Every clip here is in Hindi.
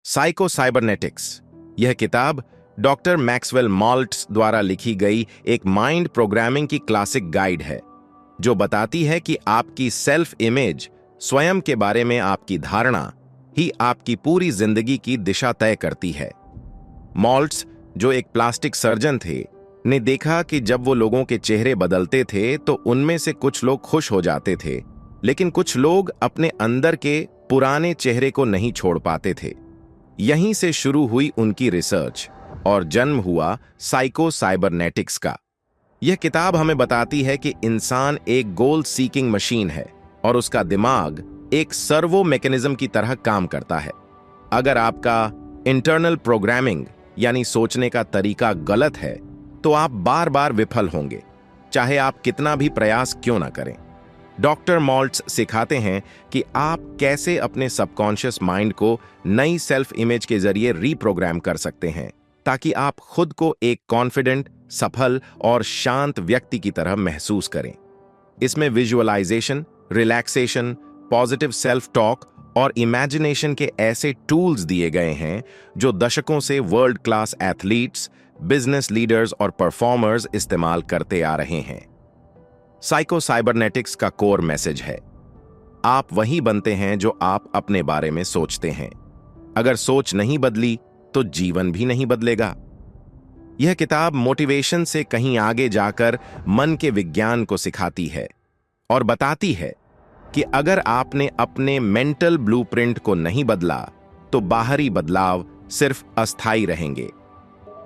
Psycho cybernetics. यह किताब डॉक्टर मैक्सवेल मॉल्ट्स द्वारा लिखी गई एक माइंड प्रोग्रामिंग की क्लासिक गाइड है, जो बताती है कि आपकी सेल्फ इमेज, स्वयं के बारे में आपकी धारणा ही आपकी पूरी जिंदगी की दिशा तय करती है। मॉल्ट्स, जो एक प्लास्टिक सर्जन थे, ने देखा कि जब वो लोगों के चेहरे बदलते थे तो उनमें से कुछ लोग खुश हो जाते थे, लेकिन कुछ लोग अपने अंदर के पुराने चेहरे को नहीं छोड़ पाते थे। यहीं से शुरू हुई उनकी रिसर्च और जन्म हुआ साइको साइबरनेटिक्स का। यह किताब हमें बताती है कि इंसान एक गोल सीकिंग मशीन है और उसका दिमाग एक सर्वो मैकेनिज्म की तरह काम करता है। अगर आपका इंटरनल प्रोग्रामिंग यानी सोचने का तरीका गलत है तो आप बार बार विफल होंगे, चाहे आप कितना भी प्रयास क्यों ना करें। डॉक्टर मॉल्ट्स सिखाते हैं कि आप कैसे अपने सबकॉन्शियस माइंड को नई सेल्फ इमेज के जरिए रीप्रोग्राम कर सकते हैं, ताकि आप खुद को एक कॉन्फिडेंट, सफल और शांत व्यक्ति की तरह महसूस करें। इसमें visualization, relaxation, positive self talk और इमेजिनेशन के ऐसे टूल्स दिए गए हैं जो दशकों से world class athletes, business leaders और परफॉर्मर्स इस्तेमाल करते आ रहे हैं। साइको साइबरनेटिक्स का कोर मैसेज है, आप वही बनते हैं जो आप अपने बारे में सोचते हैं। अगर सोच नहीं बदली तो जीवन भी नहीं बदलेगा। यह किताब मोटिवेशन से कहीं आगे जाकर मन के विज्ञान को सिखाती है और बताती है कि अगर आपने अपने मेंटल ब्लूप्रिंट को नहीं बदला तो बाहरी बदलाव सिर्फ अस्थायी रहेंगे।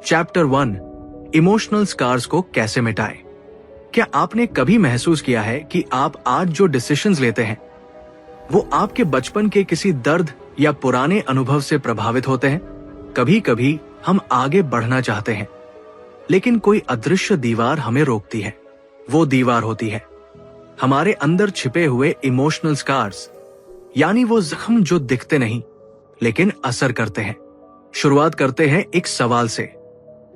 चैप्टर 1, इमोशनल स्कार्स को कैसे मिटाएं। क्या आपने कभी महसूस किया है कि आप आज जो डिसीजंस लेते हैं वो आपके बचपन के किसी दर्द या पुराने अनुभव से प्रभावित होते हैं? कभी कभी हम आगे बढ़ना चाहते हैं, लेकिन कोई अदृश्य दीवार हमें रोकती है। वो दीवार होती है हमारे अंदर छिपे हुए इमोशनल स्कार्स, यानी वो जख्म जो दिखते नहीं लेकिन असर करते हैं। शुरुआत करते हैं एक सवाल से,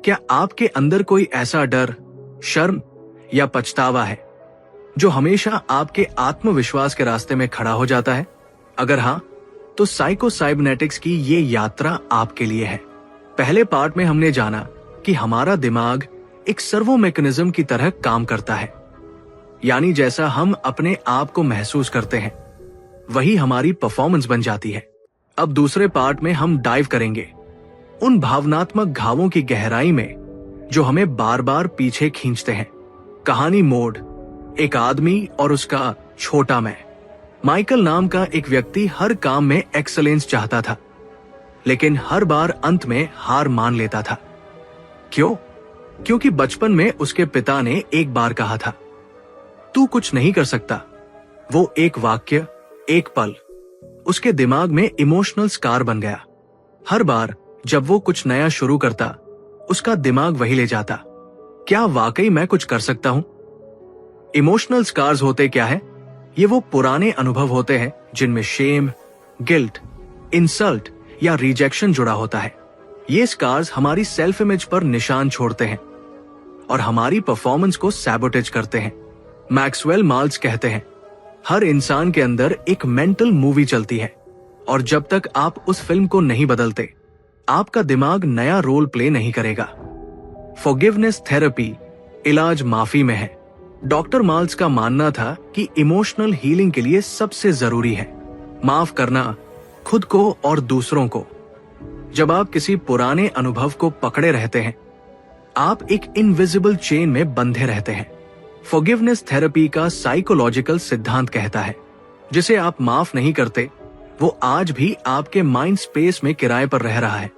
क्या आपके अंदर कोई ऐसा डर, शर्म या पछतावा है जो हमेशा आपके आत्मविश्वास के रास्ते में खड़ा हो जाता है? अगर हाँ, तो साइको साइबरनेटिक्स की ये यात्रा आपके लिए है। पहले पार्ट में हमने जाना कि हमारा दिमाग एक सर्वो मैकेनिज्म की तरह काम करता है, यानी जैसा हम अपने आप को महसूस करते हैं वही हमारी परफॉर्मेंस बन जाती है। अब दूसरे पार्ट में हम डाइव करेंगे उन भावनात्मक घावों की गहराई में जो हमें बार बार पीछे खींचते हैं। कहानी मोड, एक आदमी और उसका छोटा मैं। माइकल नाम का एक व्यक्ति हर काम में एक्सीलेंस चाहता था, लेकिन हर बार अंत में हार मान लेता था। क्यों? क्योंकि बचपन में उसके पिता ने एक बार कहा था, तू कुछ नहीं कर सकता। वो एक वाक्य, एक पल उसके दिमाग में इमोशनल स्कार बन गया। हर बार जब वो कुछ नया शुरू करता, उसका दिमाग वही ले जाता, क्या वाकई मैं कुछ कर सकता हूं? इमोशनल स्कार्स होते क्या है? ये वो पुराने अनुभव होते हैं जिनमें शेम, गिल्ट, इंसल्ट या रिजेक्शन जुड़ा होता है। ये स्कार्स हमारी सेल्फ इमेज पर निशान छोड़ते हैं और हमारी परफॉर्मेंस को सैबोटेज करते हैं। मैक्सवेल मॉल्ट्स कहते हैं, हर इंसान के अंदर एक मेंटल मूवी चलती है और जब तक आप उस फिल्म को नहीं बदलते, आपका दिमाग नया रोल प्ले नहीं करेगा। फॉरगिवनेस थेरेपी, इलाज माफी में है। डॉक्टर मॉल्ट्स का मानना था कि इमोशनल हीलिंग के लिए सबसे जरूरी है माफ करना, खुद को और दूसरों को। जब आप किसी पुराने अनुभव को पकड़े रहते हैं, आप एक इनविजिबल चेन में बंधे रहते हैं। फॉरगिवनेस थेरेपी का साइकोलॉजिकल सिद्धांत कहता है, जिसे आप माफ नहीं करते वो आज भी आपके माइंड स्पेस में किराए पर रह रहा है,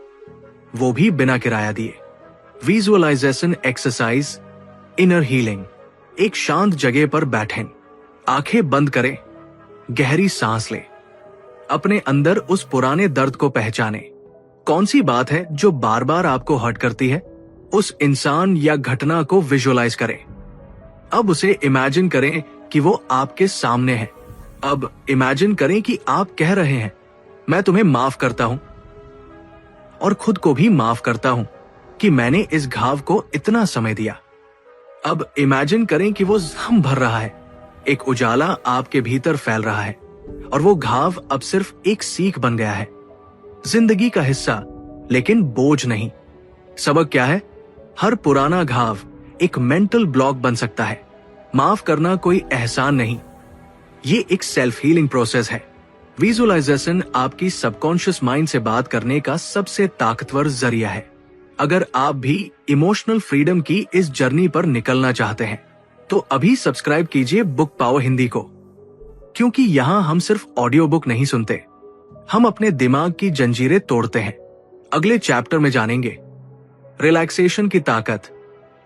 वो भी बिना किराया दिए। Visualization exercise, inner healing. एक शांत जगह पर बैठें, आंखें बंद करें, गहरी सांस लें, अपने अंदर उस पुराने दर्द को पहचानें। कौन सी बात है जो बार बार आपको हर्ट करती है? उस इंसान या घटना को विजुअलाइज करें। अब उसे इमेजिन करें कि वो आपके सामने है। अब इमेजिन करें कि आप कह रहे हैं, मैं तुम्हें माफ करता हूं और खुद को भी माफ करता हूं कि मैंने इस घाव को इतना समय दिया। अब इमेजिन करें कि वो जख्म भर रहा है, एक उजाला आपके भीतर फैल रहा है और वो घाव अब सिर्फ एक सीख बन गया है। जिंदगी का हिस्सा, लेकिन बोझ नहीं। सबक क्या है? हर पुराना घाव एक मेंटल ब्लॉक बन सकता है। माफ करना कोई एहसान नहीं, ये एक सेल्फ हीलिंग प्रोसेस है। विजुअलाइजेशन आपकी सबकॉन्शियस माइंड से बात करने का सबसे ताकतवर जरिया है। अगर आप भी इमोशनल फ्रीडम की इस जर्नी पर निकलना चाहते हैं तो अभी सब्सक्राइब कीजिए बुक पावर हिंदी को, क्योंकि यहाँ हम सिर्फ ऑडियो बुक नहीं सुनते, हम अपने दिमाग की जंजीरें तोड़ते हैं। अगले चैप्टर में जानेंगे रिलैक्सेशन की ताकत,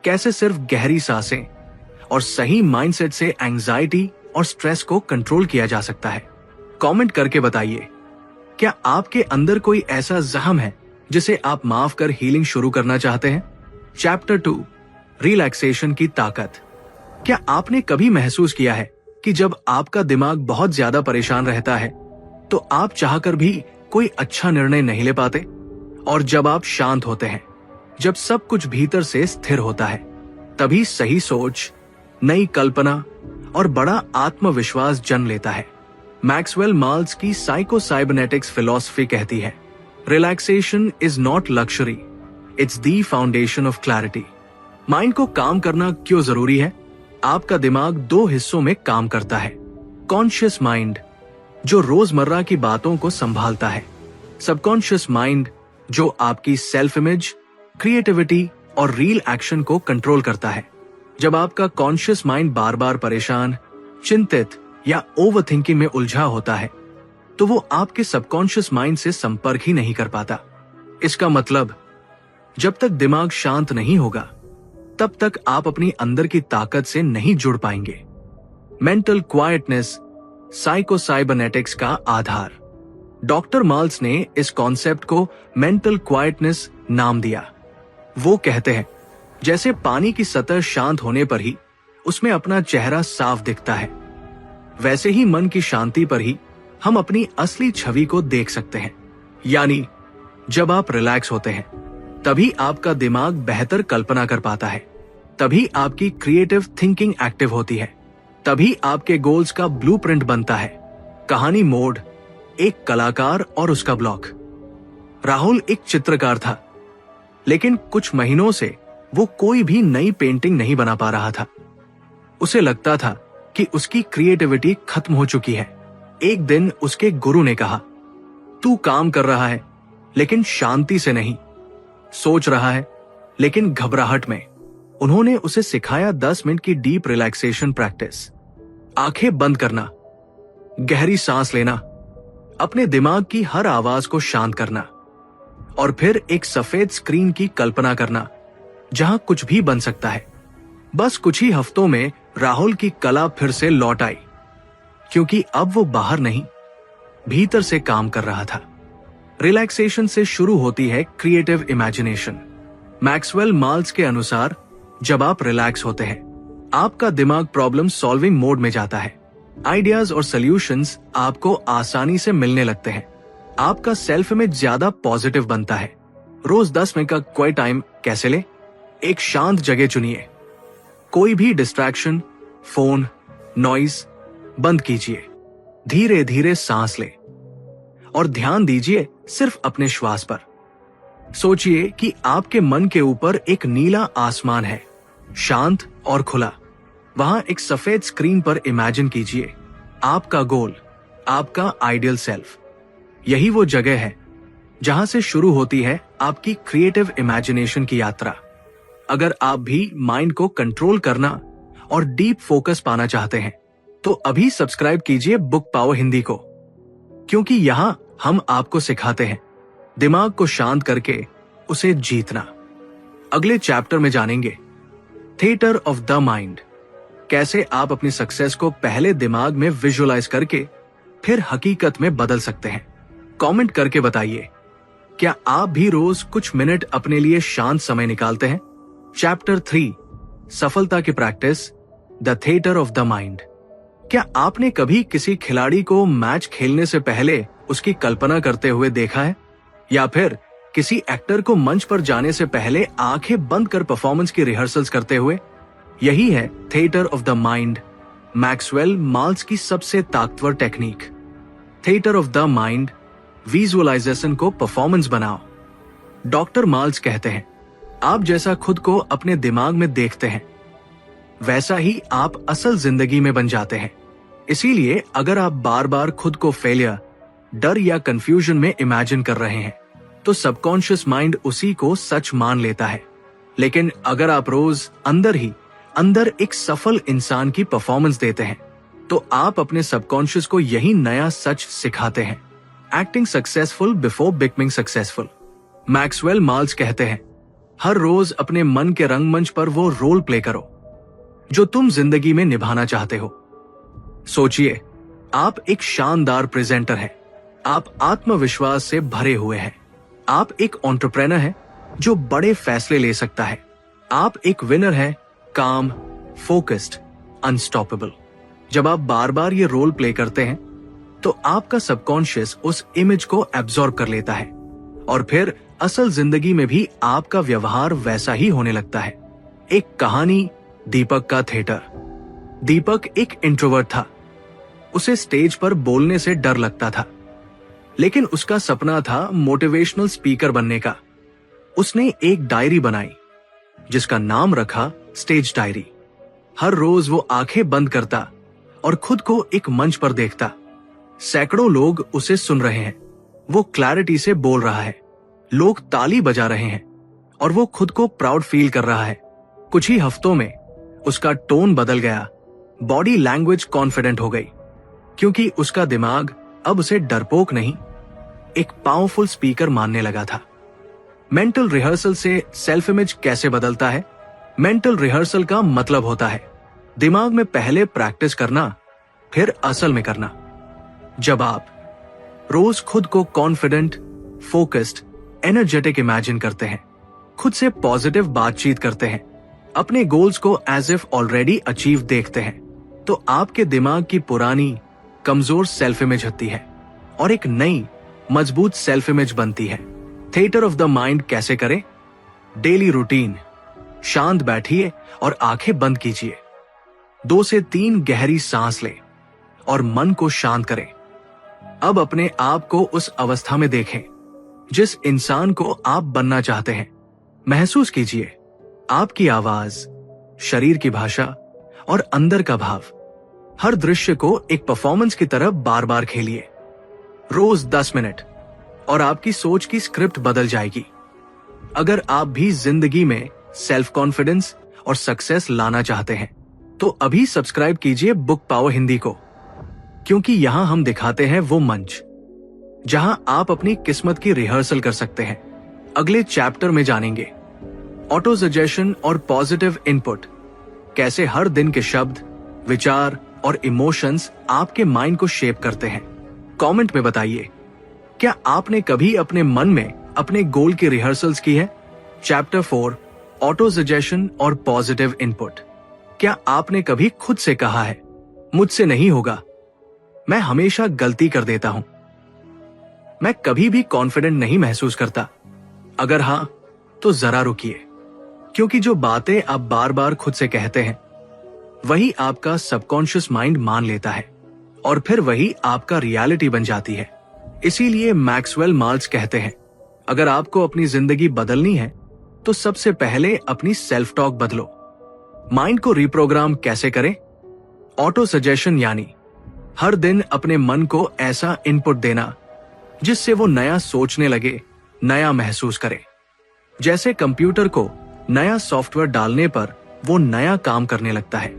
कैसे सिर्फ गहरी सांसें और सही माइंडसेट से एंजाइटी और स्ट्रेस को कंट्रोल किया जा सकता है। कमेंट करके बताइए, क्या आपके अंदर कोई ऐसा जख्म है जिसे आप माफ कर हीलिंग शुरू करना चाहते हैं? चैप्टर 2, रिलैक्सेशन की ताकत। क्या आपने कभी महसूस किया है कि जब आपका दिमाग बहुत ज्यादा परेशान रहता है तो आप चाहकर भी कोई अच्छा निर्णय नहीं ले पाते? और जब आप शांत होते हैं, जब सब कुछ भीतर से स्थिर होता है, तभी सही सोच, नई कल्पना और बड़ा आत्मविश्वास जन्म लेता है। मैक्सवेल माल्ट्स की साइकोसाइबरनेटिक्स फिलॉसफी कहती है, relaxation is not luxury, it's the foundation of clarity. Mind को काम करना क्यों जरूरी है? आपका दिमाग 2 हिस्सों में काम करता है। कॉन्शियस माइंड, जो रोजमर्रा की बातों को संभालता है। सबकॉन्शियस माइंड, जो आपकी सेल्फ इमेज, क्रिएटिविटी और रियल एक्शन को कंट्रोल करता है। जब आपका कॉन्शियस माइंड बार बार परेशान, चिंतित या ओवरथिंकिंग में उलझा होता है तो वो आपके सबकॉन्शियस माइंड से संपर्क ही नहीं कर पाता। इसका मतलब, जब तक दिमाग शांत नहीं होगा तब तक आप अपनी अंदर की ताकत से नहीं जुड़ पाएंगे। मेंटल क्वाइटनेस, साइकोसाइबरनेटिक्स का आधार। डॉक्टर माल्ट्स ने इस कॉन्सेप्ट को मेंटल क्वाइटनेस नाम दिया। वो कहते हैं, जैसे पानी की सतह शांत होने पर ही उसमें अपना चेहरा साफ दिखता है, वैसे ही मन की शांति पर ही हम अपनी असली छवि को देख सकते हैं। यानी जब आप रिलैक्स होते हैं तभी आपका दिमाग बेहतर कल्पना कर पाता है, तभी आपकी क्रिएटिव थिंकिंग एक्टिव होती है, तभी आपके गोल्स का ब्लूप्रिंट बनता है। कहानी मोड, एक कलाकार और उसका ब्लॉक। राहुल एक चित्रकार था, लेकिन कुछ महीनों से वो कोई भी नई पेंटिंग नहीं बना पा रहा था। उसे लगता था कि उसकी क्रिएटिविटी खत्म हो चुकी है। एक दिन उसके गुरु ने कहा, तू काम कर रहा है लेकिन शांति से नहीं, सोच रहा है लेकिन घबराहट में। उन्होंने उसे सिखाया 10 मिनट की डीप रिलैक्सेशन प्रैक्टिस। आंखें बंद करना, गहरी सांस लेना, अपने दिमाग की हर आवाज को शांत करना और फिर एक सफेद स्क्रीन की कल्पना करना जहां कुछ भी बन सकता है। बस कुछ ही हफ्तों में राहुल की कला फिर से लौट आई, क्योंकि अब वो बाहर नहीं, भीतर से काम कर रहा था। रिलैक्सेशन से शुरू होती है क्रिएटिव इमेजिनेशन। मैक्सवेल माल्ट्स के अनुसार, जब आप रिलैक्स होते हैं, आपका दिमाग प्रॉब्लम सॉल्विंग मोड में जाता है। आइडियाज और सॉल्यूशंस आपको आसानी से मिलने लगते हैं। आपका सेल्फ इमेज ज्यादा पॉजिटिव बनता है। रोज 10 मिनट का क्वाइट टाइम कैसे ले? एक शांत जगह चुनिए, कोई भी डिस्ट्रैक्शन, फोन, नॉइज बंद कीजिए, धीरे धीरे सांस ले और ध्यान दीजिए सिर्फ अपने श्वास पर। सोचिए कि आपके मन के ऊपर एक नीला आसमान है, शांत और खुला। वहां एक सफेद स्क्रीन पर इमेजिन कीजिए आपका गोल, आपका आइडियल सेल्फ। यही वो जगह है जहां से शुरू होती है आपकी क्रिएटिव इमेजिनेशन की यात्रा। अगर आप भी माइंड को कंट्रोल करना और डीप फोकस पाना चाहते हैं तो अभी सब्सक्राइब कीजिए बुक पावर हिंदी को, क्योंकि यहां हम आपको सिखाते हैं दिमाग को शांत करके उसे जीतना। अगले चैप्टर में जानेंगे थिएटर ऑफ द माइंड, कैसे आप अपनी सक्सेस को पहले दिमाग में विजुअलाइज करके फिर हकीकत में बदल सकते हैं। कमेंट करके बताइए, क्या आप भी रोज कुछ मिनट अपने लिए शांत समय निकालते हैं? चैप्टर 3, सफलता की practice, the theatre of the mind. क्या आपने कभी किसी खिलाड़ी को मैच खेलने से पहले उसकी कल्पना करते हुए देखा है, या फिर किसी एक्टर को मंच पर जाने से पहले आंखें बंद कर परफॉर्मेंस की रिहर्सल्स करते हुए? यही है theatre of the mind, Maxwell Maltz की सबसे ताकतवर technique. Theatre of the mind visualization को परफॉर्मेंस बनाओ। डॉक्टर माल्ट्स कहते हैं, आप जैसा खुद को अपने दिमाग में देखते हैं वैसा ही आप असल जिंदगी में बन जाते हैं। इसीलिए अगर आप बार बार खुद को फेलियर, डर या कंफ्यूजन में इमेजिन कर रहे हैं तो सबकॉन्शियस माइंड उसी को सच मान लेता है। लेकिन अगर आप रोज अंदर ही अंदर एक सफल इंसान की परफॉर्मेंस देते हैं तो आप अपने सबकॉन्शियस को यही नया सच सिखाते हैं। Acting successful before becoming successful. Maxwell Maltz कहते हैं, हर रोज अपने मन के रंगमंच पर वो रोल प्ले करो जो तुम जिंदगी में निभाना चाहते हो। सोचिए, आप एक शानदार प्रेजेंटर हैं, आप आत्मविश्वास से भरे हुए हैं, आप एक एंटरप्रेन्योर हैं जो बड़े फैसले ले सकता है, आप एक विनर हैं, काम, फोकस्ड, अनस्टॉपेबल। जब आप बार बार ये रोल प्ले करते हैं तो आपका सबकॉन्शियस उस इमेज को एब्जॉर्ब कर लेता है और फिर असल जिंदगी में भी आपका व्यवहार वैसा ही होने लगता है। एक कहानी, दीपक का थिएटर। दीपक एक इंट्रोवर्ट था, उसे स्टेज पर बोलने से डर लगता था, लेकिन उसका सपना था मोटिवेशनल स्पीकर बनने का। उसने एक डायरी बनाई जिसका नाम रखा स्टेज डायरी। हर रोज वो आंखें बंद करता और खुद को एक मंच पर देखता। सैकड़ों लोग उसे सुन रहे हैं, वो क्लैरिटी से बोल रहा है, लोग ताली बजा रहे हैं और वो खुद को प्राउड फील कर रहा है। कुछ ही हफ्तों में उसका टोन बदल गया, बॉडी लैंग्वेज कॉन्फिडेंट हो गई, क्योंकि उसका दिमाग अब उसे डरपोक नहीं, एक पावरफुल स्पीकर मानने लगा था। मेंटल रिहर्सल से सेल्फ इमेज कैसे बदलता है? मेंटल रिहर्सल का मतलब होता है दिमाग में पहले प्रैक्टिस करना, फिर असल में करना। जब आप रोज खुद को कॉन्फिडेंट, फोकस्ड, एनर्जेटिक इमेजिन करते हैं, खुद से पॉजिटिव बातचीत करते हैं, अपने गोल्स को एज इफ ऑलरेडी अचीव देखते हैं, तो आपके दिमाग की पुरानी कमजोर सेल्फ इमेज हटती है और एक नई मजबूत सेल्फ इमेज बनती है। थिएटर ऑफ द माइंड कैसे करें? Daily routine. शांत बैठिए और आंखें बंद कीजिए। 2 से 3 गहरी सांस लें और मन को शांत करें। अब अपने आप को उस अवस्था में देखें जिस इंसान को आप बनना चाहते हैं। महसूस कीजिए आपकी आवाज, शरीर की भाषा और अंदर का भाव। हर दृश्य को एक परफॉर्मेंस की तरह बार बार खेलिए। रोज 10 मिनट और आपकी सोच की स्क्रिप्ट बदल जाएगी। अगर आप भी जिंदगी में सेल्फ कॉन्फिडेंस और सक्सेस लाना चाहते हैं तो अभी सब्सक्राइब कीजिए बुक पावर हिंदी को, क्योंकि यहां हम दिखाते हैं वो मंच जहां आप अपनी किस्मत की रिहर्सल कर सकते हैं। अगले चैप्टर में जानेंगे ऑटो सजेशन और पॉजिटिव इनपुट, कैसे हर दिन के शब्द, विचार और इमोशंस आपके माइंड को शेप करते हैं। कमेंट में बताइए, क्या आपने कभी अपने मन में अपने गोल की रिहर्सल्स की है? चैप्टर 4 ऑटो सजेशन और पॉजिटिव इनपुट। क्या आपने कभी खुद से कहा है, मुझसे नहीं होगा, मैं हमेशा गलती कर देता हूं, मैं कभी भी कॉन्फिडेंट नहीं महसूस करता? अगर हां, तो जरा रुकिए, क्योंकि जो बातें आप बार बार खुद से कहते हैं वही आपका सबकॉन्शियस माइंड मान लेता है और फिर वही आपका रियलिटी बन जाती है। इसीलिए मैक्सवेल माल्ट्स कहते हैं, अगर आपको अपनी जिंदगी बदलनी है तो सबसे पहले अपनी सेल्फ टॉक बदलो। माइंड को रिप्रोग्राम कैसे करें? ऑटो सजेशन, यानी हर दिन अपने मन को ऐसा इनपुट देना जिससे वो नया सोचने लगे, नया महसूस करे। जैसे कंप्यूटर को नया सॉफ्टवेयर डालने पर वो नया काम करने लगता है,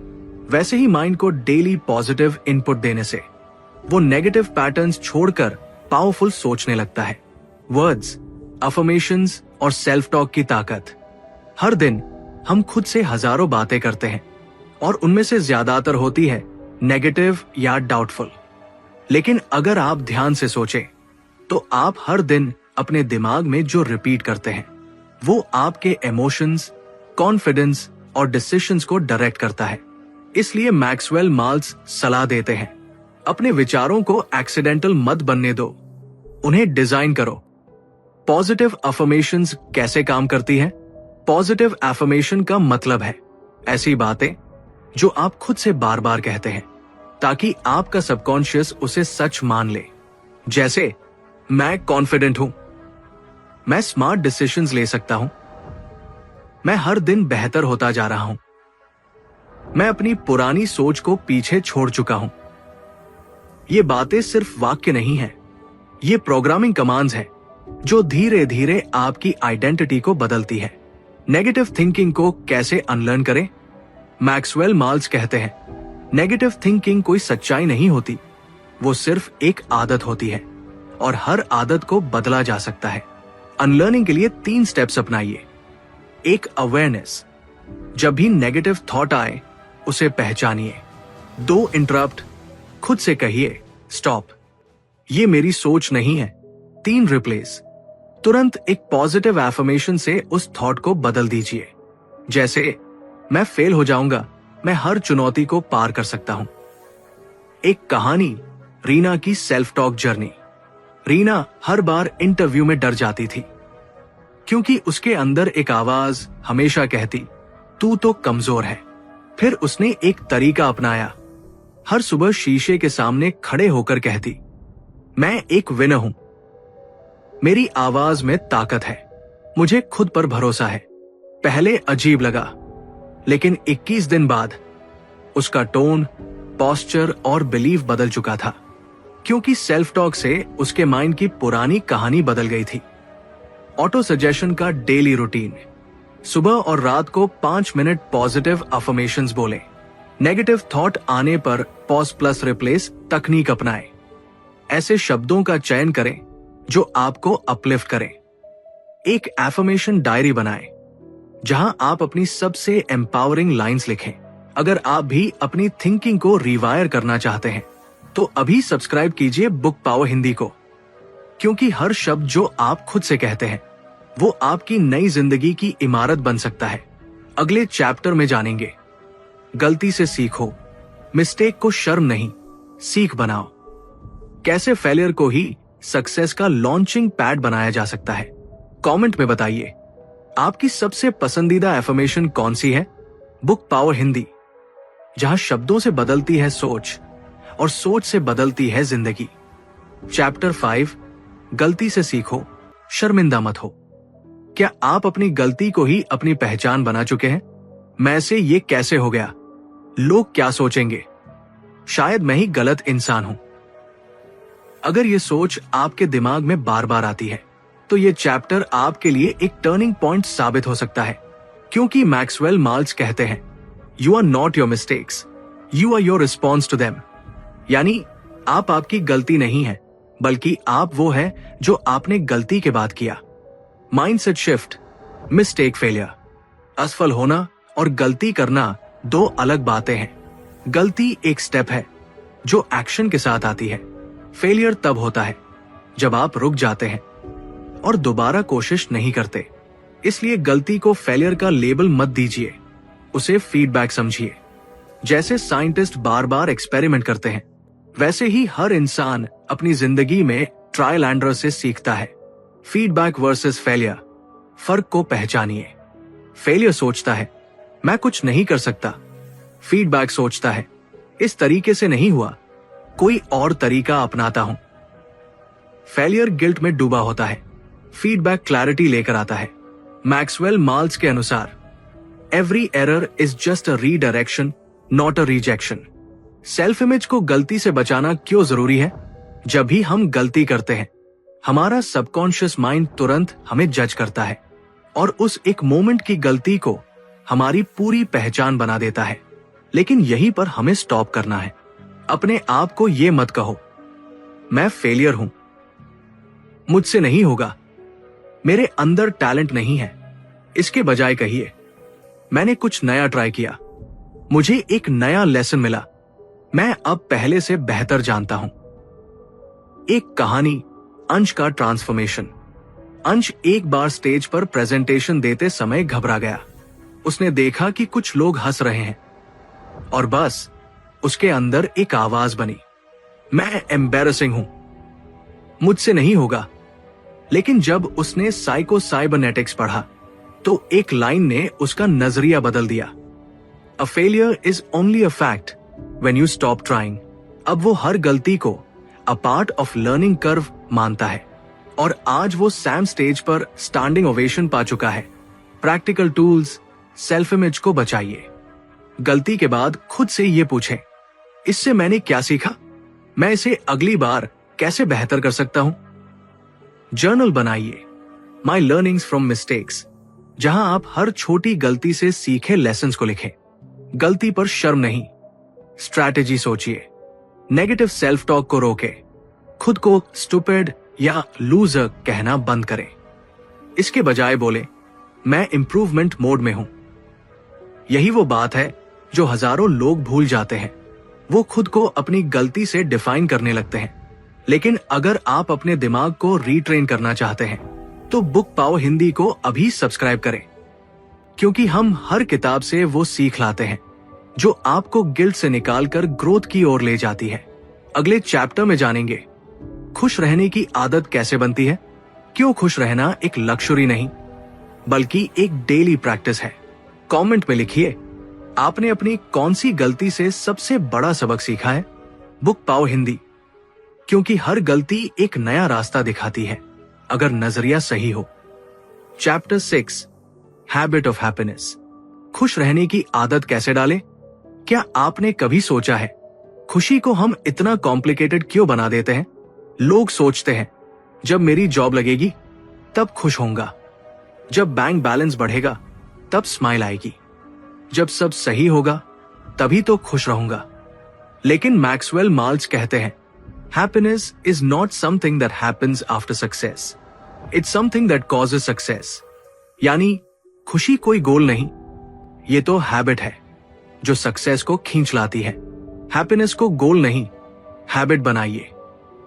वैसे ही माइंड को डेली पॉजिटिव इनपुट देने से वो नेगेटिव पैटर्न्स छोड़कर पावरफुल सोचने लगता है। वर्ड्स, अफर्मेशंस और सेल्फ टॉक की ताकत। हर दिन हम खुद से हजारों बातें करते हैं और उनमें से ज्यादातर होती है नेगेटिव या डाउटफुल। लेकिन अगर आप ध्यान से सोचें तो आप हर दिन अपने दिमाग में जो रिपीट करते हैं वो आपके इमोशंस, कॉन्फिडेंस और डिसीजंस को डायरेक्ट करता है। इसलिए मैक्सवेल माल्ट्स सलाह देते हैं, अपने विचारों को एक्सीडेंटल मत बनने दो, उन्हें डिजाइन करो। पॉजिटिव अफर्मेशंस कैसे काम करती है? पॉजिटिव अफर्मेशन का मतलब है ऐसी बातें जो आप खुद से बार बार कहते हैं ताकि आपका सबकॉन्शियस उसे सच मान ले। जैसे, मैं कॉन्फिडेंट हूं, मैं स्मार्ट डिसीजंस ले सकता हूं, मैं हर दिन बेहतर होता जा रहा हूं, मैं अपनी पुरानी सोच को पीछे छोड़ चुका हूं। ये बातें सिर्फ वाक्य नहीं है, ये प्रोग्रामिंग कमांड्स हैं जो धीरे धीरे आपकी आइडेंटिटी को बदलती है। नेगेटिव थिंकिंग को कैसे अनलर्न करें? मैक्सवेल माल्ट्स कहते हैं, नेगेटिव थिंकिंग कोई सच्चाई नहीं होती, वो सिर्फ एक आदत होती है और हर आदत को बदला जा सकता है। अनलर्निंग के लिए 3 स्टेप्स अपनाइए। एक, अवेयरनेस, जब भी नेगेटिव थॉट आए उसे पहचानिए। 2, इंटरप्ट, खुद से कहिए स्टॉप, ये मेरी सोच नहीं है। 3, रिप्लेस, तुरंत एक पॉजिटिव एफर्मेशन से उस थॉट को बदल दीजिए, जैसे मैं फेल हो जाऊंगा, मैं हर चुनौती को पार कर सकता हूं। एक कहानी, रीना की सेल्फ टॉक जर्नी। रीना हर बार इंटरव्यू में डर जाती थी क्योंकि उसके अंदर एक आवाज हमेशा कहती, तू तो कमजोर है। फिर उसने एक तरीका अपनाया, हर सुबह शीशे के सामने खड़े होकर कहती, मैं एक विनर हूं, मेरी आवाज में ताकत है, मुझे खुद पर भरोसा है। पहले अजीब लगा, लेकिन 21 दिन बाद उसका टोन, पोस्चर और बिलीफ बदल चुका था, क्योंकि सेल्फ टॉक से उसके माइंड की पुरानी कहानी बदल गई थी। ऑटो सजेशन का डेली रूटीन, सुबह और रात को 5 मिनट पॉजिटिव अफर्मेशंस बोलें। नेगेटिव थॉट आने पर पॉज प्लस रिप्लेस तकनीक अपनाएं। ऐसे शब्दों का चयन करें जो आपको अपलिफ्ट करें। एक एफर्मेशन डायरी बनाएं जहां आप अपनी सबसे एम्पावरिंग लाइंस लिखें। अगर आप भी अपनी थिंकिंग को रिवायर करना चाहते हैं तो अभी सब्सक्राइब कीजिए बुक पावर हिंदी को, क्योंकि हर शब्द जो आप खुद से कहते हैं वो आपकी नई जिंदगी की इमारत बन सकता है। अगले चैप्टर में जानेंगे, गलती से सीखो, मिस्टेक को शर्म नहीं सीख बनाओ। कैसे फेलियर को ही सक्सेस का लॉन्चिंग पैड बनाया जा सकता है। कमेंट में बताइए आपकी सबसे पसंदीदा एफर्मेशन कौन सी है। बुक पावर हिंदी, जहां शब्दों से बदलती है सोच और सोच से बदलती है जिंदगी। चैप्टर 5, गलती से सीखो, शर्मिंदा मत हो। क्या आप अपनी गलती को ही अपनी पहचान बना चुके हैं? मैं से ये कैसे हो गया, लोग क्या सोचेंगे, शायद मैं ही गलत इंसान हूं। अगर ये सोच आपके दिमाग में बार बार आती है तो ये चैप्टर आपके लिए एक टर्निंग पॉइंट साबित हो सकता है, क्योंकि मैक्सवेल माल्ट्स कहते हैं, you are not your mistakes, you are your response to them. यानी आप आपकी गलती नहीं है, बल्कि आप वो है जो आपने गलती के बाद किया। माइंडसेट शिफ्ट, मिस्टेक फेलियर, असफल होना और गलती करना 2 अलग बातें हैं। गलती एक स्टेप है जो एक्शन के साथ आती है। फेलियर तब होता है जब आप रुक जाते हैं और दोबारा कोशिश नहीं करते। इसलिए गलती को फेलियर का लेबल मत दीजिए, उसे फीडबैक समझिए। जैसे साइंटिस्ट बार बार एक्सपेरिमेंट करते हैं, वैसे ही हर इंसान अपनी जिंदगी में ट्रायल एंड एरर से सीखता है। फीडबैक वर्सेस फेलियर, फर्क को पहचानिए। फेलियर सोचता है, मैं कुछ नहीं कर सकता। फीडबैक सोचता है, इस तरीके से नहीं हुआ, कोई और तरीका अपनाता हूं। फेलियर गिल्ट में डूबा होता है, फीडबैक क्लैरिटी लेकर आता है। मैक्सवेल माल्ट्स के अनुसार, every error is just a redirection, not a rejection. Self image को गलती से बचाना क्यों जरूरी है? जब भी हम गलती करते हैं, हमारा सबकॉन्शियस माइंड तुरंत हमें जज करता है और उस एक मोमेंट की गलती को हमारी पूरी पहचान बना देता है। लेकिन यहीं पर हमें स्टॉप करना है। अपने आप को ये मत कहो, मैं फेलियर हूं, मुझसे नहीं होगा, मेरे अंदर टैलेंट नहीं है। इसके बजाय कहिए, मैंने कुछ नया ट्राई किया, मुझे एक नया लेसन मिला, मैं अब पहले से बेहतर जानता हूं। एक कहानी, अंश का ट्रांसफॉर्मेशन। अंश एक बार स्टेज पर प्रेजेंटेशन देते समय घबरा गया। उसने देखा कि कुछ लोग हंस रहे हैं और बस उसके अंदर एक आवाज बनी, मैं एम्बैरेसिंग हूं, मुझसे नहीं होगा। लेकिन जब उसने साइको साइबरनेटिक्स पढ़ा तो एक लाइन ने उसका नजरिया बदल दिया, a failure is only a fact when you stop trying. अब वो हर गलती को a part of learning curve मानता है। और आज वो सैम स्टेज पर स्टैंडिंग ओवेशन पा चुका है। प्रैक्टिकल टूल्स, सेल्फ इमेज को बचाइए। गलती के बाद खुद से ये पूछें, इससे मैंने क्या सीखा? मैं इसे अगली बार कैसे बेहतर कर सकता हूं? जर्नल बनाइए, माई लर्निंग्स फ्रॉम मिस्टेक्स, जहां आप हर छोटी गलती से सीखे लेसन्स को लिखें। गलती पर शर्म नहीं। स्ट्रैटेजी सोचिए, नेगेटिव सेल्फ टॉक को रोके, खुद को स्टूपिड या लूजर कहना बंद करें। इसके बजाय बोले, मैं इंप्रूवमेंट मोड में हूं। यही वो बात है जो हजारों लोग भूल जाते हैं। वो खुद को अपनी गलती से डिफाइन करने लगते हैं। लेकिन अगर आप अपने दिमाग को रीट्रेन करना चाहते हैं तो बुक पाओ हिंदी को अभी सब्सक्राइब करें, क्योंकि हम हर किताब से वो सीख लाते हैं जो आपको गिल्ट से निकालकर ग्रोथ की ओर ले जाती है। अगले चैप्टर में जानेंगे खुश रहने की आदत कैसे बनती है, क्यों खुश रहना एक लक्ष्य नहीं बल्कि एक डेली प्रैक्टिस है। कमेंट में लिखिए, आपने अपनी कौन सी गलती से सबसे बड़ा सबक सीखा है। बुक पाओ हिंदी, क्योंकि हर गलती एक नया रास्ता दिखाती है अगर नजरिया सही हो। चैप्टर 6, हैबिट ऑफ हैप्पीनेस, खुश रहने की आदत कैसे डालें। क्या आपने कभी सोचा है खुशी को हम इतना कॉम्प्लिकेटेड क्यों बना देते हैं? लोग सोचते हैं जब मेरी जॉब लगेगी तब खुश होऊंगा, जब बैंक बैलेंस बढ़ेगा तब स्माइल आएगी, जब सब सही होगा तभी तो खुश रहूंगा। लेकिन मैक्सवेल माल्ट्स कहते हैं, happiness is not something that happens after success, it's something that causes success. यानी खुशी कोई गोल नहीं, ये तो हैबिट है जो सक्सेस को खींच लाती है। हैप्पीनेस को गोल नहीं, हैबिट बनाइए।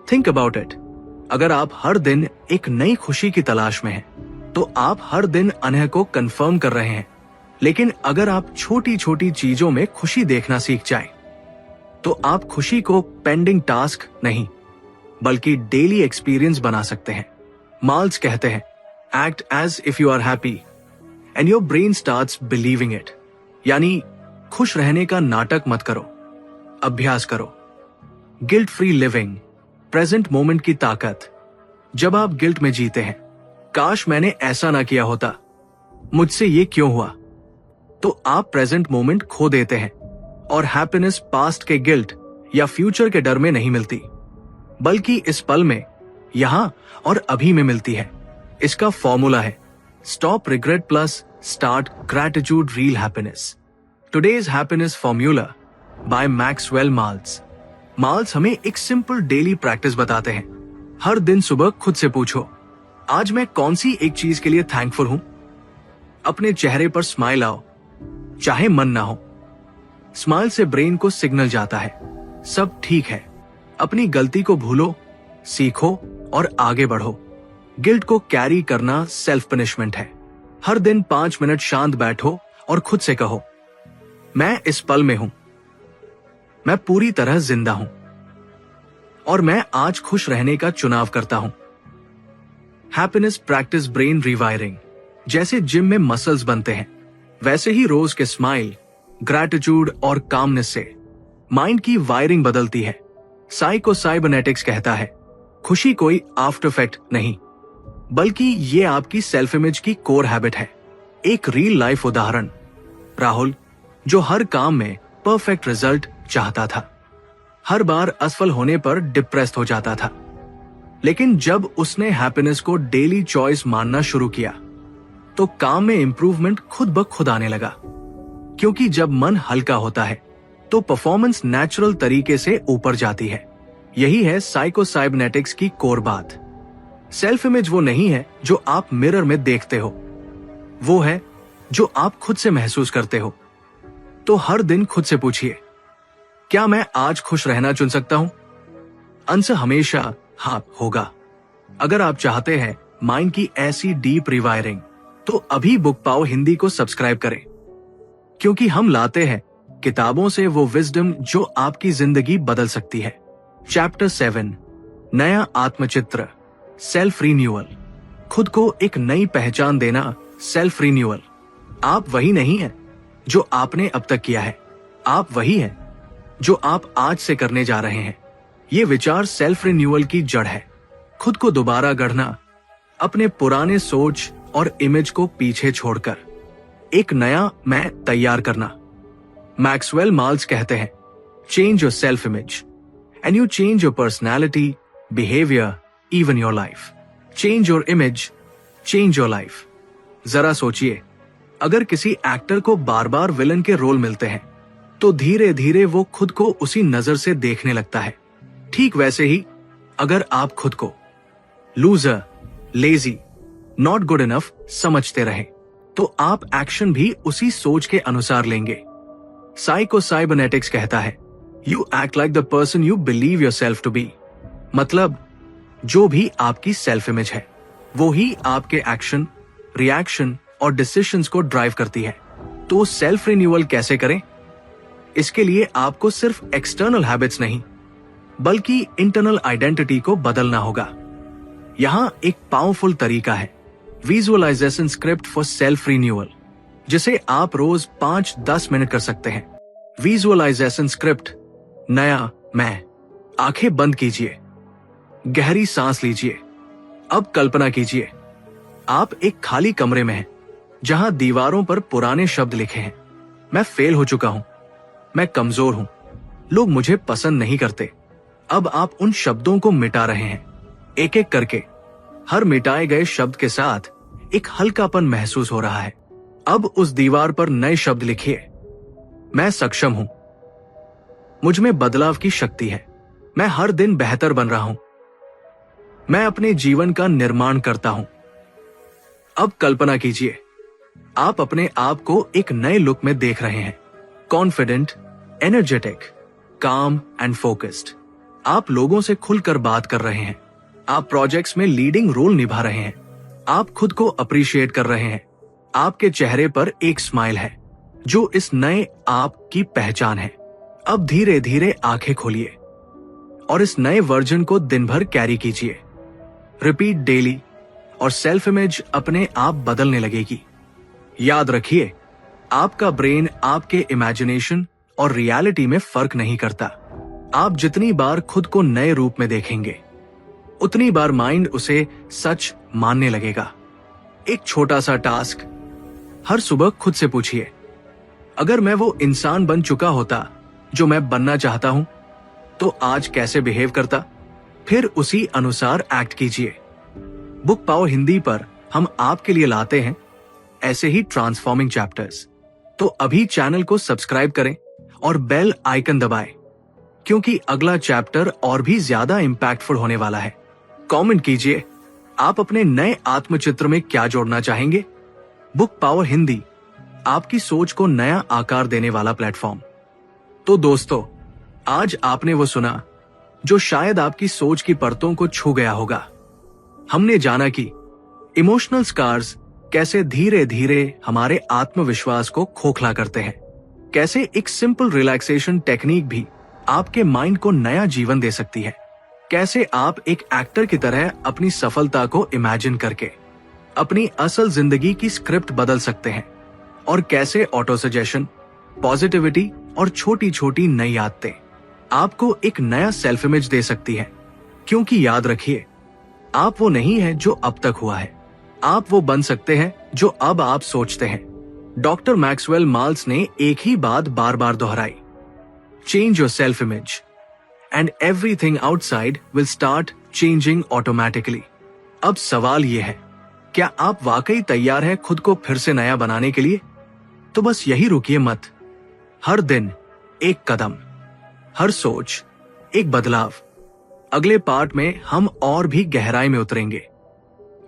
थिंक अबाउट इट, अगर आप हर दिन एक नई खुशी की तलाश में हैं, तो आप हर दिन अनह को कंफर्म कर रहे हैं। लेकिन अगर आप छोटी छोटी चीजों में खुशी देखना सीख जाएं, तो आप खुशी को पेंडिंग टास्क नहीं बल्कि डेली एक्सपीरियंस बना सकते हैं। माल्ट्स कहते हैं, act as if you are happy and your brain starts believing it. यानी खुश रहने का नाटक मत करो, अभ्यास करो। Guilt free living, present moment की ताकत। जब आप गिल्ट में जीते हैं, काश मैंने ऐसा ना किया होता, मुझसे ये क्यों हुआ, तो आप प्रेजेंट मोमेंट खो देते हैं। और हैप्पीनेस पास्ट के गिल्ट या फ्यूचर के डर में नहीं मिलती, बल्कि इस पल में, यहां और अभी में मिलती है। इसका फॉर्मूला है, stop regret plus start gratitude real happiness. Today's happiness formula by Maxwell Maltz. Maltz हमें एक सिंपल डेली प्रैक्टिस बताते हैं। हर दिन सुबह खुद से पूछो, आज मैं कौन सी एक चीज के लिए थैंकफुल हूं। अपने चेहरे पर स्माइल आओ, चाहे मन ना हो। स्माइल से ब्रेन को सिग्नल जाता है, सब ठीक है। अपनी गलती को भूलो, सीखो और आगे बढ़ो। गिल्ट को कैरी करना सेल्फ पनिशमेंट है। हर दिन 5 मिनट शांत बैठो और खुद से कहो, मैं इस पल में हूं, मैं पूरी तरह जिंदा हूं और मैं आज खुश रहने का चुनाव करता हूं। Happiness practice brain rewiring. जैसे जिम में मसल्स बनते हैं, वैसे ही रोज के स्माइल, ग्रैटिट्यूड और कामनेस से माइंड की वायरिंग बदलती है। साइकोसाइबरनेटिक्स कहता है, खुशी कोई आफ्टर इफेक्ट नहीं बल्कि ये आपकी सेल्फ इमेज की कोर हैबिट है। एक रियल लाइफ उदाहरण, राहुल जो हर काम में परफेक्ट रिजल्ट चाहता था, हर बार असफल होने पर डिप्रेस्ड हो जाता था। लेकिन जब उसने हैप्पीनेस को डेली चॉइस मानना शुरू किया, तो काम में इंप्रूवमेंट खुद ब खुद आने लगा। क्योंकि जब मन हल्का होता है तो परफॉर्मेंस नेचुरल तरीके से ऊपर जाती है। यही है साइकोसाइबरनेटिक्स की कोर बात। सेल्फ इमेज वो नहीं है जो आप मिरर में देखते हो, वो है जो आप खुद से महसूस करते हो। तो हर दिन खुद से पूछिए, क्या मैं आज खुश रहना चुन सकता हूं? आंसर हमेशा हाँ होगा। अगर आप चाहते हैं माइंड की ऐसी डीप रिवायरिंग, तो अभी बुक पाओ हिंदी को सब्सक्राइब करें, क्योंकि हम लाते हैं किताबों से वो विजडम जो आपकी जिंदगी बदल सकती है। चैप्टर 7, नया आत्मचित्र, सेल्फ रिन्यूअल। खुद को एक नई पहचान देना, सेल्फ रिन्यूअल। आप वही नहीं है जो आपने अब तक किया है, आप वही है जो आप आज से करने जा रहे हैं। ये विचार सेल्फ रिन्यूअल की जड़ है। खुद को दोबारा गढ़ना, अपने पुराने सोच और इमेज को पीछे छोड़कर एक नया मैं तैयार करना। मैक्सवेल माल्ट्स कहते हैं, change your self image and you change your personality, behaviour, even your life. Change your image, change your life. जरा सोचिए, अगर किसी एक्टर को बार बार विलन के रोल मिलते हैं तो धीरे धीरे वो खुद को उसी नजर से देखने लगता है। ठीक वैसे ही अगर आप खुद को loser, lazy, not good enough समझते रहे तो आप एक्शन भी उसी सोच के अनुसार लेंगे। साइकोसाइबरनेटिक्स कहता है, you act like the person you believe yourself to be. मतलब जो भी आपकी सेल्फ इमेज है वो ही आपके एक्शन, रिएक्शन और डिसीजंस को ड्राइव करती है। तो सेल्फ रिन्यूअल कैसे करें? इसके लिए आपको सिर्फ एक्सटर्नल हैबिट्स नहीं बल्कि इंटरनल आइडेंटिटी को बदलना होगा। यहां एक पावरफुल तरीका है, visualization script for self renewal, जिसे आप रोज 5-10 मिनट कर सकते हैं। Visualization script. नया मैं। आंखें बंद कीजिए, गहरी सांस लीजिए। अब कल्पना कीजिए, आप एक खाली कमरे में हैं जहां दीवारों पर पुराने शब्द लिखे हैं। मैं फेल हो चुका हूं, मैं कमजोर हूं, लोग मुझे पसंद नहीं करते। अब आप उन शब्दों को मिटा रहे हैं, एक एक करके। हर मिटाए गए शब्द के साथ एक हल्कापन महसूस हो रहा है। अब उस दीवार पर नए शब्द लिखिए। मैं सक्षम हूं, मुझ में बदलाव की शक्ति है, मैं हर दिन बेहतर बन रहा हूं, मैं अपने जीवन का निर्माण करता हूं। अब कल्पना कीजिए, आप अपने आप को एक नए लुक में देख रहे हैं, कॉन्फिडेंट, एनर्जेटिक, काम एंड फोकस्ड। आप लोगों से खुलकर बात कर रहे हैं, आप प्रोजेक्ट्स में लीडिंग रोल निभा रहे हैं, आप खुद को अप्रिशिएट कर रहे हैं। आपके चेहरे पर एक स्माइल है जो इस नए आप की पहचान है। अब धीरे धीरे आंखें खोलिए और इस नए वर्जन को दिन भर कैरी कीजिए। रिपीट डेली और सेल्फ इमेज अपने आप बदलने लगेगी। याद रखिए, आपका ब्रेन आपके इमेजिनेशन और रियलिटी में फर्क नहीं करता। आप जितनी बार खुद को नए रूप में देखेंगे उतनी बार माइंड उसे सच मानने लगेगा। एक छोटा सा टास्क, हर सुबह खुद से पूछिए, अगर मैं वो इंसान बन चुका होता जो मैं बनना चाहता हूं तो आज कैसे बिहेव करता? फिर उसी अनुसार एक्ट कीजिए। बुक पावर हिंदी पर हम आपके लिए लाते हैं ऐसे ही ट्रांसफॉर्मिंग चैप्टर्स। तो अभी चैनल को सब्सक्राइब करें और बेल आइकन दबाएं, क्योंकि अगला चैप्टर और भी ज्यादा इंपैक्टफुल होने वाला है। कमेंट कीजिए, आप अपने नए आत्मचित्र में क्या जोड़ना चाहेंगे? बुक पावर हिंदी, आपकी सोच को नया आकार देने वाला प्लेटफॉर्म। तो दोस्तों, आज आपने वो सुना जो शायद आपकी सोच की परतों को छू गया होगा। हमने जाना कि इमोशनल स्कार्स कैसे धीरे धीरे हमारे आत्मविश्वास को खोखला करते हैं, कैसे एक सिंपल रिलैक्सेशन टेक्निक भी आपके माइंड को नया जीवन दे सकती है, कैसे आप एक एक्टर की तरह अपनी सफलता को इमेजिन करके अपनी असल जिंदगी की स्क्रिप्ट बदल सकते हैं, और कैसे ऑटो सजेशन, पॉजिटिविटी और छोटी छोटी नई आदतें आपको एक नया सेल्फ इमेज दे सकती है। क्योंकि याद रखिए, आप वो नहीं है जो अब तक हुआ है, आप वो बन सकते हैं जो अब आप सोचते हैं। डॉक्टर मैक्सवेल माल्ट्स ने एक ही बात बार बार दोहराई, change your self image and everything outside will start changing automatically. अब सवाल यह है, क्या आप वाकई तैयार हैं खुद को फिर से नया बनाने के लिए? तो बस यही रुकिए मत। हर दिन एक कदम, हर सोच एक बदलाव। अगले पार्ट में हम और भी गहराई में उतरेंगे,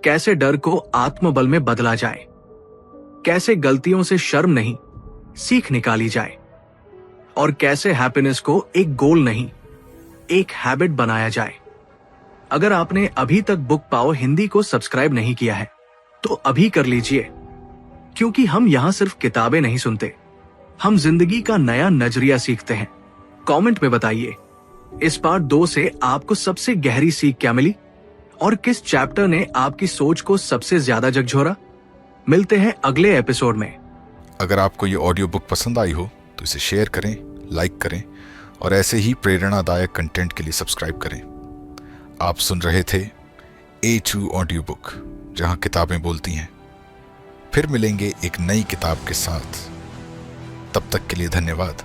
कैसे डर को आत्मबल में बदला जाए, कैसे गलतियों से शर्म नहीं सीख निकाली जाए, और कैसे हैप्पीनेस को एक गोल नहीं एक हैबिट बनाया जाए। अगर आपने अभी तक बुक पावर हिंदी को सब्सक्राइब नहीं किया है तो अभी कर लीजिए, क्योंकि हम यहां सिर्फ किताबें नहीं सुनते, हम जिंदगी का नया नजरिया सीखते हैं। कमेंट में बताइए, इस पार्ट 2 से आपको सबसे गहरी सीख क्या मिली और किस चैप्टर ने आपकी सोच को सबसे ज्यादा झकझोरा। मिलते हैं अगले एपिसोड में। अगर आपको ये ऑडियो बुक पसंद आई हो तो इसे शेयर करें, लाइक करें और ऐसे ही प्रेरणादायक कंटेंट के लिए सब्सक्राइब करें। आप सुन रहे थे A2 ऑडियो बुक, जहां किताबें बोलती हैं। फिर मिलेंगे एक नई किताब के साथ। तब तक के लिए धन्यवाद।